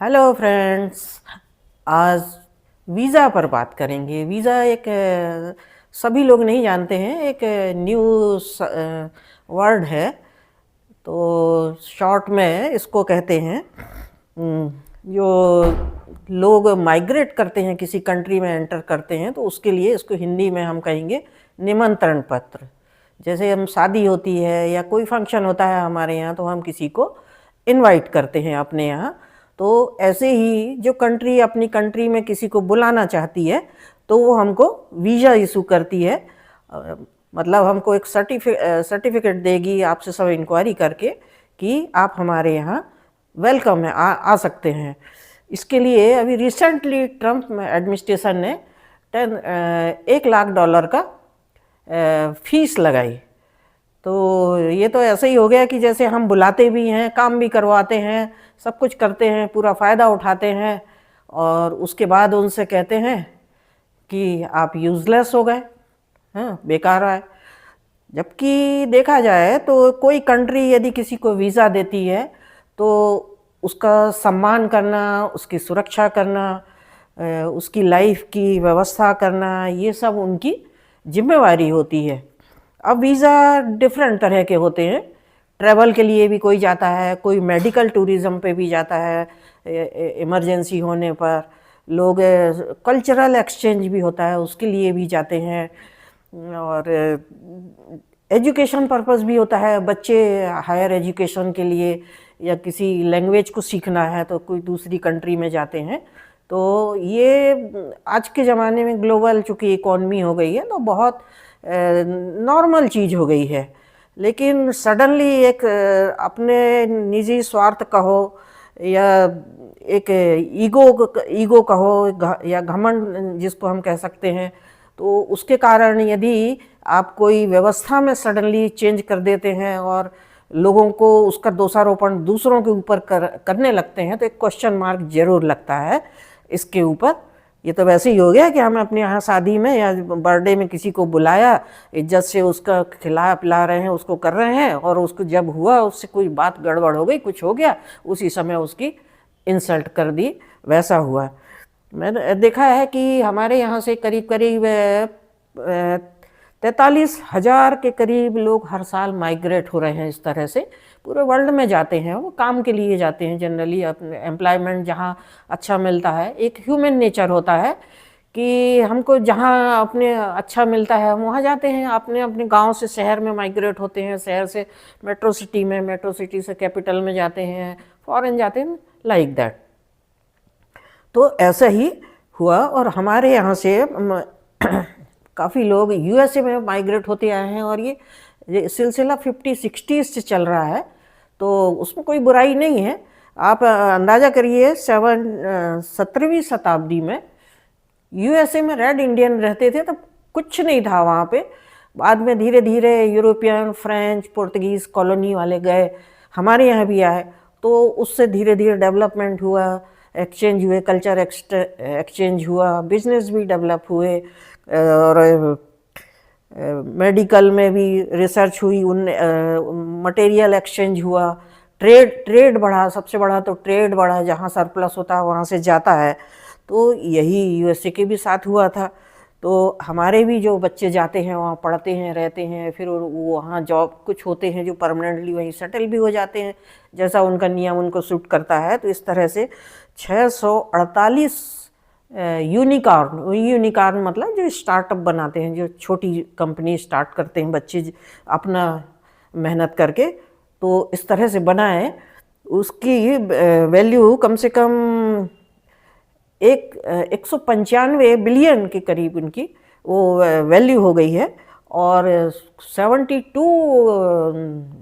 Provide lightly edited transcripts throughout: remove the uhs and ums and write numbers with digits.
Hello friends. आज visa पर बात करेंगे। वीज़ा एक सभी लोग नहीं जानते हैं, एक न्यू वर्ड है। तो शॉर्ट में इसको कहते हैं जो लोग माइग्रेट करते हैं, किसी कंट्री में एंटर करते हैं, तो उसके लिए इसको हिंदी में हम कहेंगे निमंत्रण पत्र। जैसे हम शादी होती है या कोई फंक्शन होता है हमारे यहाँ, तो हम किसी को इनवाइट करते हैं अपने यहाँ। तो ऐसे ही जो कंट्री अपनी कंट्री में किसी को बुलाना चाहती है, तो वो हमको वीज़ा इशू करती है। मतलब हमको एक सर्टिफिकेट देगी, आपसे सब इंक्वायरी करके कि आप हमारे यहाँ वेलकम है, आ सकते हैं। इसके लिए अभी रिसेंटली ट्रम्प एडमिनिस्ट्रेशन ने 1 लाख डॉलर का फीस लगाई। तो ये तो ऐसे ही हो गया कि जैसे हम बुलाते भी हैं, काम भी करवाते हैं, सब कुछ करते हैं, पूरा फ़ायदा उठाते हैं, और उसके बाद उनसे कहते हैं कि आप यूज़लेस हो गए, हाँ, बेकार आए। जबकि देखा जाए तो कोई कंट्री यदि किसी को वीज़ा देती है तो उसका सम्मान करना, उसकी सुरक्षा करना, उसकी लाइफ की व्यवस्था करना, ये सब उनकी जिम्मेवारी होती है। अब वीज़ा डिफरेंट तरह के होते हैं। ट्रैवल के लिए भी कोई जाता है, कोई मेडिकल टूरिज़्म पे भी जाता है, इमरजेंसी होने पर। लोग कल्चरल एक्सचेंज भी होता है, उसके लिए भी जाते हैं। और एजुकेशन पर्पस भी होता है, बच्चे हायर एजुकेशन के लिए या किसी लैंग्वेज को सीखना है तो कोई दूसरी कंट्री में जाते हैं। तो ये आज के ज़माने में ग्लोबल चूँकि इकॉनमी हो गई है, तो बहुत नॉर्मल चीज़ हो गई है। लेकिन सडनली एक अपने निजी स्वार्थ कहो या एक ईगो कहो या घमंड जिसको हम कह सकते हैं, तो उसके कारण यदि आप कोई व्यवस्था में सडनली चेंज कर देते हैं और लोगों को उसका दोषारोपण दूसरों के ऊपर करने लगते हैं, तो एक क्वेश्चन मार्क जरूर लगता है इसके ऊपर। ये तो वैसे ही हो गया कि हम अपने यहाँ शादी में या बर्थडे में किसी को बुलाया, इज्जत से उसका खिला पिला रहे हैं, उसको कर रहे हैं, और उसको जब हुआ उससे कोई बात गड़बड़ हो गई, कुछ हो गया, उसी समय उसकी इंसल्ट कर दी, वैसा हुआ। मैंने देखा है कि हमारे यहाँ से करीब करीब 43,000 के करीब लोग हर साल माइग्रेट हो रहे हैं। इस तरह से पूरे वर्ल्ड में जाते हैं, वो काम के लिए जाते हैं जनरली, अपने एम्प्लॉयमेंट जहाँ अच्छा मिलता है। एक ह्यूमन नेचर होता है कि हमको जहाँ अपने अच्छा मिलता है हम वहाँ जाते हैं। अपने अपने गांव से शहर में माइग्रेट होते हैं, शहर से मेट्रो सिटी में, मेट्रो सिटी से कैपिटल में जाते हैं, फॉरेन जाते हैं, लाइक दैट। तो ऐसा ही हुआ, और हमारे यहाँ से काफ़ी लोग यूएसए में माइग्रेट होते आए हैं, और ये सिलसिला 50-60 से चल रहा है। तो उसमें कोई बुराई नहीं है। आप अंदाज़ा करिए 17वीं शताब्दी में यूएसए में रेड इंडियन रहते थे, तब कुछ नहीं था वहाँ पे। बाद में धीरे धीरे यूरोपियन, फ्रेंच, पुर्तगीज़ कॉलोनी वाले गए, हमारे यहाँ भी आए, तो उससे धीरे धीरे डेवलपमेंट हुआ, एक्सचेंज हुए, कल्चर एक्सचेंज हुआ, बिजनेस भी डेवलप हुए, और मेडिकल में भी रिसर्च हुई, उन मटेरियल एक्सचेंज हुआ, ट्रेड बढ़ा। सबसे बड़ा तो ट्रेड बढ़ा, जहाँ सरप्लस होता है वहाँ से जाता है। तो यही यूएसए के भी साथ हुआ था। तो हमारे भी जो बच्चे जाते हैं वहाँ पढ़ते हैं, रहते हैं, फिर वो वहाँ जॉब कुछ होते हैं जो परमानेंटली वहीं सेटल भी हो जाते हैं, जैसा उनका नियम उनको सूट करता है। तो इस तरह से 648 यूनिकॉर्न मतलब जो स्टार्टअप बनाते हैं, जो छोटी कंपनी स्टार्ट करते हैं बच्चे अपना मेहनत करके, तो इस तरह से बनाए। उसकी वैल्यू कम से कम 195 बिलियन के करीब उनकी वो वैल्यू हो गई है। और 72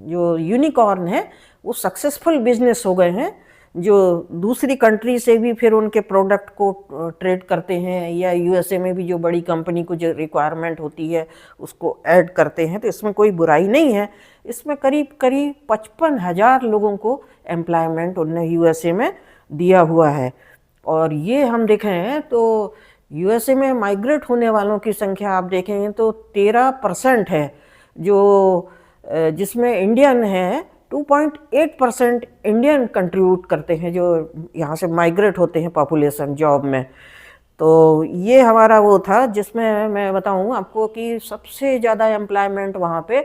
जो यूनिकॉर्न है वो सक्सेसफुल बिजनेस हो गए हैं, जो दूसरी कंट्री से भी फिर उनके प्रोडक्ट को ट्रेड करते हैं, या यूएसए में भी जो बड़ी कंपनी को जो रिक्वायरमेंट होती है उसको ऐड करते हैं। तो इसमें कोई बुराई नहीं है। इसमें करीब करीब 55,000 लोगों को एम्प्लॉयमेंट उनने यूएसए में दिया हुआ है। और ये हम देखें तो यूएसए में माइग्रेट होने वालों की संख्या आप देखेंगे तो 13% है, जो जिसमें इंडियन है 2.8% इंडियन कंट्रीब्यूट करते हैं, जो यहाँ से माइग्रेट होते हैं पॉपुलेशन जॉब में। तो ये हमारा वो था जिसमें मैं बताऊँ आपको कि सबसे ज़्यादा एम्प्लॉयमेंट वहाँ पे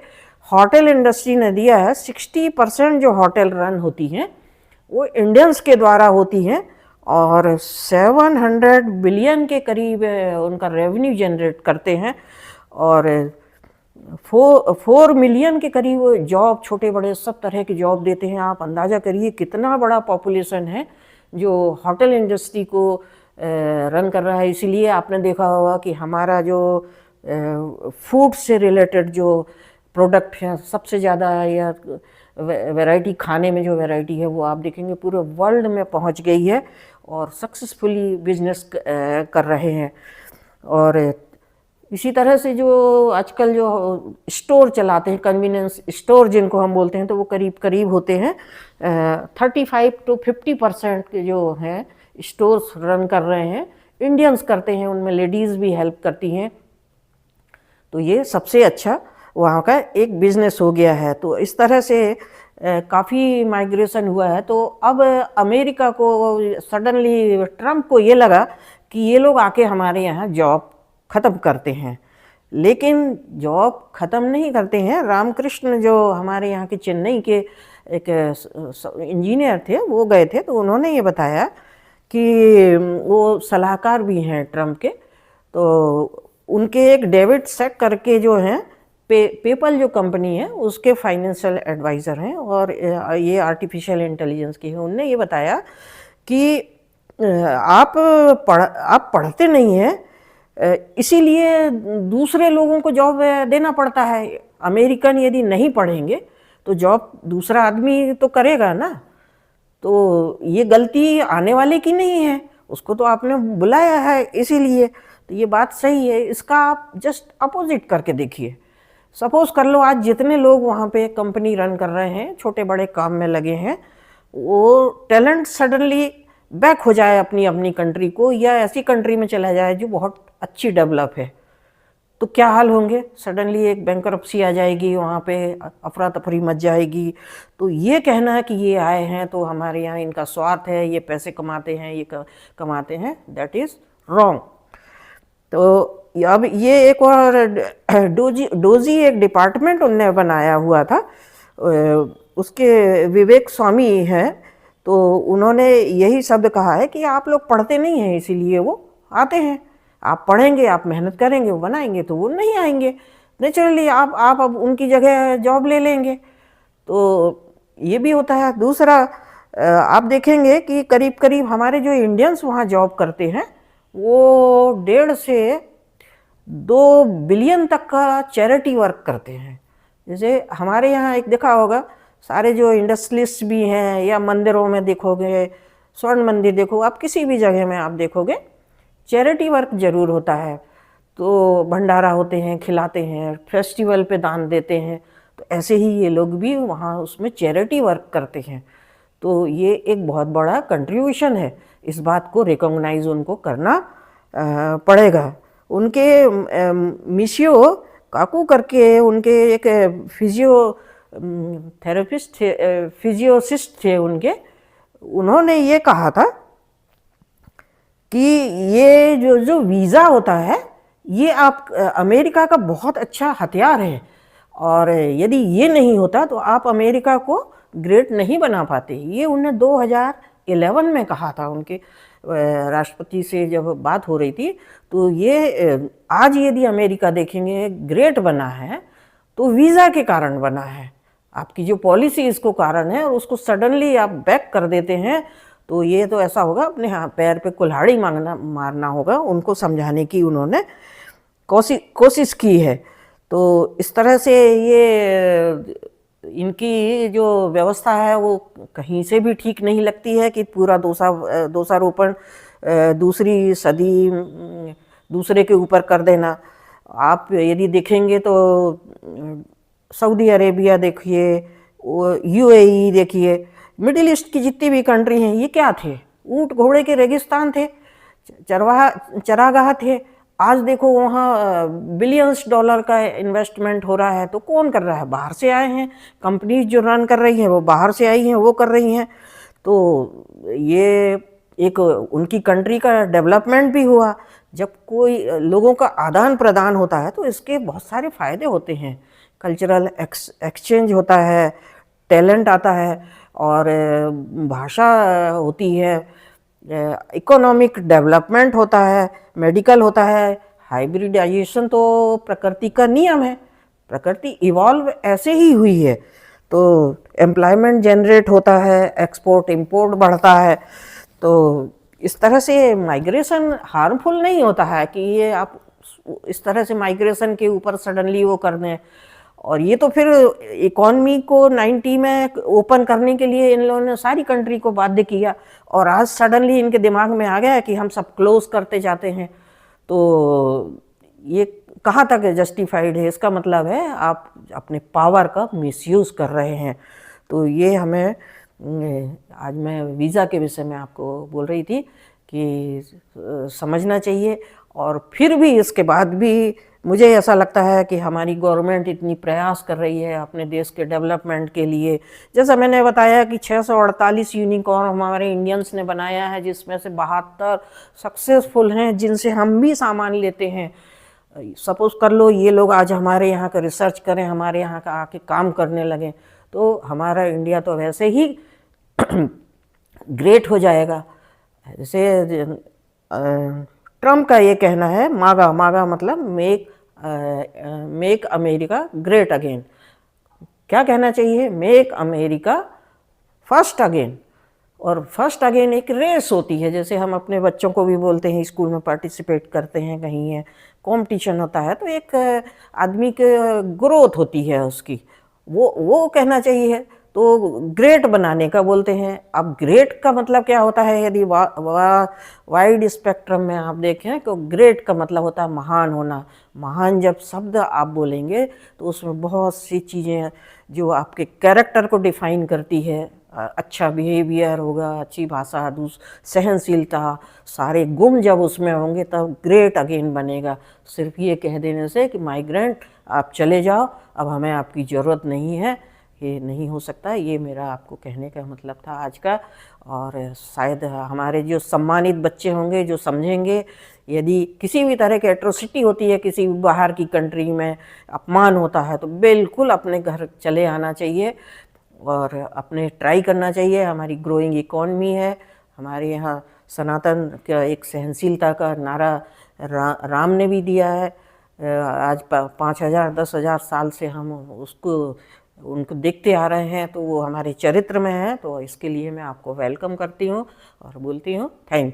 होटल इंडस्ट्री ने दिया है। 60% जो होटल रन होती हैं वो इंडियंस के द्वारा होती हैं, और 700 बिलियन के करीब उनका रेवेन्यू जनरेट करते हैं, और 4 मिलियन के करीब जॉब, छोटे बड़े सब तरह की जॉब देते हैं। आप अंदाज़ा करिए कितना बड़ा पॉपुलेशन है जो होटल इंडस्ट्री को रन कर रहा है। इसीलिए आपने देखा होगा कि हमारा जो फूड से रिलेटेड जो प्रोडक्ट हैं सबसे ज़्यादा, या वैरायटी, खाने में जो वैरायटी है वो आप देखेंगे पूरे वर्ल्ड में पहुंच गई है और सक्सेसफुली बिजनेस कर रहे हैं। और इसी तरह से जो आजकल जो स्टोर चलाते हैं, कन्वीनियंस स्टोर जिनको हम बोलते हैं, तो वो करीब करीब होते हैं 35 to 50% के जो हैं स्टोर्स रन कर रहे हैं इंडियन्स करते हैं, उनमें लेडीज़ भी हेल्प करती हैं। तो ये सबसे अच्छा वहाँ का एक बिजनेस हो गया है। तो इस तरह से काफ़ी माइग्रेशन हुआ है। तो अब अमेरिका को सडनली, ट्रम्प को ये लगा कि ये लोग आके हमारे यहाँ जॉब ख़त्म करते हैं, लेकिन जॉब ख़त्म नहीं करते हैं। रामकृष्ण जो हमारे यहाँ के चेन्नई के एक इंजीनियर थे, वो गए थे, तो उन्होंने ये बताया कि वो सलाहकार भी हैं ट्रम्प के, तो उनके एक डेविड सेक करके जो हैं पेपल जो कंपनी है उसके फाइनेंशियल एडवाइज़र हैं, और ये आर्टिफिशियल इंटेलिजेंस की है। उनने ये बताया कि आप पढ़ते नहीं हैं, इसीलिए दूसरे लोगों को जॉब देना पड़ता है। अमेरिकन यदि नहीं पढ़ेंगे तो जॉब दूसरा आदमी तो करेगा ना, तो ये गलती आने वाले की नहीं है, उसको तो आपने बुलाया है इसीलिए। तो ये बात सही है। इसका आप जस्ट अपोजिट करके देखिए। सपोज कर लो आज जितने लोग वहाँ पे कंपनी रन कर रहे हैं, छोटे बड़े काम में लगे हैं, वो टैलेंट सडनली बैक हो जाए अपनी अपनी कंट्री को, या ऐसी कंट्री में चला जाए जो बहुत अच्छी डेवलप है, तो क्या हाल होंगे। सडनली एक बैंकरप्सी आ जाएगी, वहाँ पे अफरा तफरी मच जाएगी। तो ये कहना है कि ये आए हैं तो हमारे यहाँ इनका स्वार्थ है, ये पैसे कमाते हैं, ये कमाते हैं, दैट इज़ रॉन्ग। तो अब ये एक और डोजी एक डिपार्टमेंट उनने बनाया हुआ था, उसके विवेक स्वामी हैं, तो उन्होंने यही शब्द कहा है कि आप लोग पढ़ते नहीं हैं इसीलिए वो आते हैं। आप पढ़ेंगे, आप मेहनत करेंगे, वो बनाएंगे, तो वो नहीं आएंगे नेचुरली। आप अब उनकी जगह जॉब ले लेंगे, तो ये भी होता है। दूसरा, आप देखेंगे कि करीब करीब हमारे जो इंडियंस वहाँ जॉब करते हैं वो 1.5 से 2 बिलियन तक का चैरिटी वर्क करते हैं। जैसे हमारे यहाँ एक देखा होगा, सारे जो इंडस्ट्रियलिस्ट भी हैं, या मंदिरों में देखोगे, स्वर्ण मंदिर देखो, आप किसी भी जगह में आप देखोगे चैरिटी वर्क ज़रूर होता है। तो भंडारा होते हैं, खिलाते हैं, फेस्टिवल पे दान देते हैं। तो ऐसे ही ये लोग भी वहाँ उसमें चैरिटी वर्क करते हैं। तो ये एक बहुत बड़ा कंट्रीब्यूशन है, इस बात को रिकॉग्नाइज उनको करना पड़ेगा। उनके मिशियो काकू करके उनके एक थेरेपिस्ट थे, फिजियोसिस्ट थे उनके, उन्होंने ये कहा था कि ये जो वीज़ा होता है ये आप अमेरिका का बहुत अच्छा हथियार है, और यदि ये नहीं होता तो आप अमेरिका को ग्रेट नहीं बना पाते। ये उन्हें 2011 में कहा था, उनके राष्ट्रपति से जब बात हो रही थी। तो ये आज यदि अमेरिका देखेंगे ग्रेट बना है तो वीज़ा के कारण बना है, आपकी जो पॉलिसी इसको कारण है, और उसको सडनली आप बैक कर देते हैं। तो ये तो ऐसा होगा, अपने पैर पे कुल्हाड़ी मारना होगा। उनको समझाने की उन्होंने कोशिश की है। तो इस तरह से ये इनकी जो व्यवस्था है वो कहीं से भी ठीक नहीं लगती है कि पूरा दोषारोपण दूसरी सदी दूसरे के ऊपर कर देना। आप यदि देखेंगे तो सऊदी अरेबिया देखिए, यूएई देखिए, मिडिल ईस्ट की जितनी भी कंट्री हैं, ये क्या थे? ऊंट घोड़े के रेगिस्तान थे, चरागाह थे। आज देखो वहाँ बिलियंस डॉलर का इन्वेस्टमेंट हो रहा है, तो कौन कर रहा है? बाहर से आए हैं। कंपनीज जो रन कर रही हैं वो बाहर से आई हैं, वो कर रही हैं। तो ये एक उनकी कंट्री का डेवलपमेंट भी हुआ। जब कोई लोगों का आदान प्रदान होता है तो इसके बहुत सारे फायदे होते हैं। कल्चरल एक्सचेंज होता है, टैलेंट आता है, और भाषा होती है, इकोनॉमिक डेवलपमेंट होता है, मेडिकल होता है। हाइब्रिडाइजेशन तो प्रकृति का नियम है, प्रकृति इवॉल्व ऐसे ही हुई है। तो एम्प्लॉयमेंट जनरेट होता है, एक्सपोर्ट इंपोर्ट बढ़ता है। तो इस तरह से माइग्रेशन हार्मफुल नहीं होता है कि ये आप इस तरह से माइग्रेशन के ऊपर सडनली वो कर दें। और ये तो फिर इकॉनमी को 90 में ओपन करने के लिए इन लोगों ने सारी कंट्री को बाध्य किया, और आज सडनली इनके दिमाग में आ गया है कि हम सब क्लोज करते जाते हैं। तो ये कहाँ तक जस्टिफाइड है? इसका मतलब है आप अपने पावर का मिसयूज कर रहे हैं। तो ये हमें आज मैं वीज़ा के विषय में आपको बोल रही थी कि समझना चाहिए। और फिर भी इसके बाद भी मुझे ऐसा लगता है कि हमारी गवर्नमेंट इतनी प्रयास कर रही है अपने देश के डेवलपमेंट के लिए। जैसा मैंने बताया कि 648 यूनिकॉर्न हमारे इंडियंस ने बनाया है, जिसमें से 72 सक्सेसफुल हैं, जिनसे हम भी सामान लेते हैं। सपोज कर लो ये लोग आज हमारे यहाँ का रिसर्च करें, हमारे यहाँ का आके काम करने लगें, तो हमारा इंडिया तो वैसे ही ग्रेट हो जाएगा। जैसे ट्रम्प का ये कहना है, मागा मागा मतलब मेक अमेरिका ग्रेट अगेन। क्या कहना चाहिए? Make America first again. और फर्स्ट अगेन एक रेस होती है, जैसे हम अपने बच्चों को भी बोलते हैं, स्कूल में पार्टिसिपेट करते हैं, कहीं है कंपटीशन होता है, तो एक आदमी के ग्रोथ होती है उसकी, वो कहना चाहिए। तो ग्रेट बनाने का बोलते हैं। अब ग्रेट का मतलब क्या होता है? यदि वाइड स्पेक्ट्रम में आप देखें तो ग्रेट का मतलब होता है महान होना। महान जब शब्द आप बोलेंगे तो उसमें बहुत सी चीज़ें जो आपके कैरेक्टर को डिफाइन करती है, अच्छा बिहेवियर होगा, अच्छी भाषा, सहनशीलता, सारे गुण जब उसमें होंगे तब ग्रेट अगेन बनेगा। सिर्फ ये कह देने से कि माइग्रेंट आप चले जाओ, अब हमें आपकी ज़रूरत नहीं है, ये नहीं हो सकता। ये मेरा आपको कहने का मतलब था आज का। और शायद हमारे जो सम्मानित बच्चे होंगे जो समझेंगे, यदि किसी भी तरह की एट्रोसिटी होती है, किसी भी बाहर की कंट्री में अपमान होता है, तो बिल्कुल अपने घर चले आना चाहिए और अपने ट्राई करना चाहिए। हमारी ग्रोइंग इकॉनमी है, हमारे यहाँ सनातन का एक सहनशीलता का नारा राम ने भी दिया है। आज 5000 10,000 साल से हम उनको देखते आ रहे हैं, तो वो हमारे चरित्र में है। तो इसके लिए मैं आपको वेलकम करती हूँ और बोलती हूँ थैंक यू।